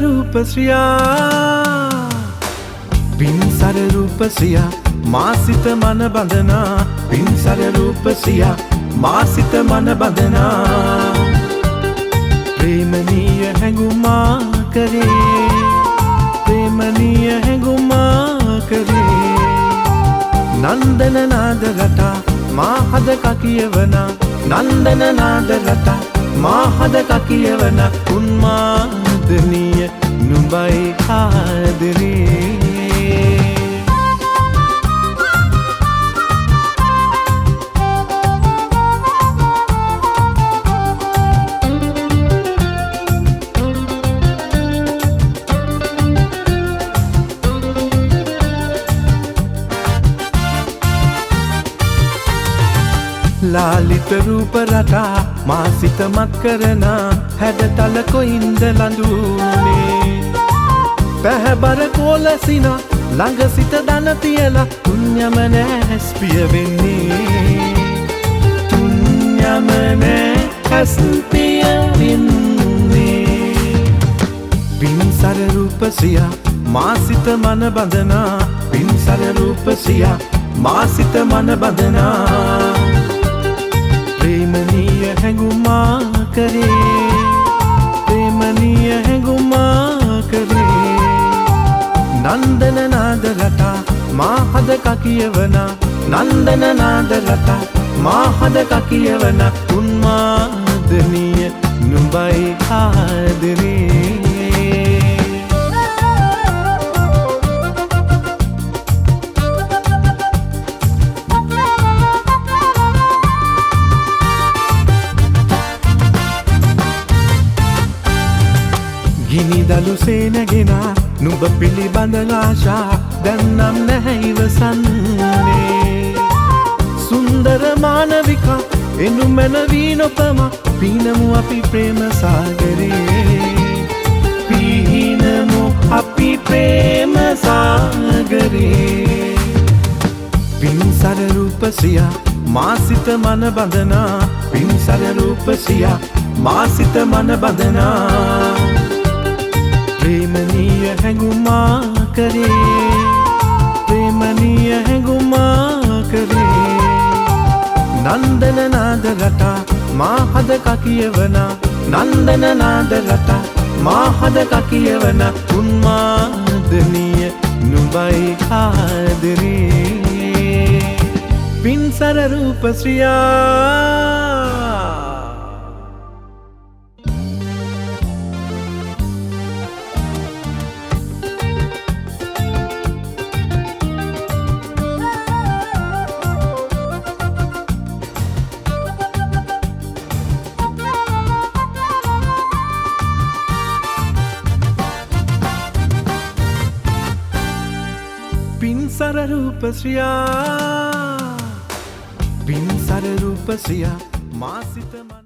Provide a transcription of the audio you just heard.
රූපශ්‍රියා පින්සර රූපසියා මාසිත මන බඳනා පින්සර රූපසියා මාසිත මන බඳනා ප්‍රේමනීය හැඟුමා කරේ ප්‍රේමනීය හැඟුමා කරේ නන්දන නාද රටා මා හදක කියවන නන්දන නාද රටා මා හදක කියවන උන්මාදනීය නුඹයි ආදරේ ලාලිත රූප රටා මා සිත මත් කරන හැඩතල කොයින්ද ලඳුනේ පැහැබර කොලසින ළඟ සිට දන තියලා තුන්යම නැස් පිය වෙන්නේ තුන්යම නැස් පිය වෙන්නේ පින්සර රූපසියා මා සිත මන බඳනා පින්සර රූපසියා මා සිත මන බඳනා ප්‍රේමනීය හැඟුමා කරේ ප්‍රේමනීය හැඟුමා කරේ නන්දන නාද රටා මා හදක කියවන නන්දන නාද රටා මා හදක කියවන උන්මාදනීය නුඹයි ආදරේ ගිනිදලු සේනගෙන නුඹ පිළිබඳ ආශා දැන්නම් නැහැ ඉවසන්නේ සුන්දර මානවිකා එනු මැනවී නොපම පිනමු අපි ප්‍රේම සාගරේ පිනමු අපි ප්‍රේම සාගරේ පින්සර රූපසියා මා සිත මන බඳනා පින්සර රූපසියා මා සිත මන බඳනා ප්‍රේමනීය හැඟුමා කරේ ප්‍රේමනීය හැඟුමා කරේ නන්දන නාද රටා මා හදක කියවන නන්දන නාද රටා මා හදක කියවන උන්මාදනීය නුඹයි ආදරේ පින්සර රූපශ්‍රියා පින්සර රූපශ්‍රියා පින්සර රූපශ්‍රියා මා සිත මන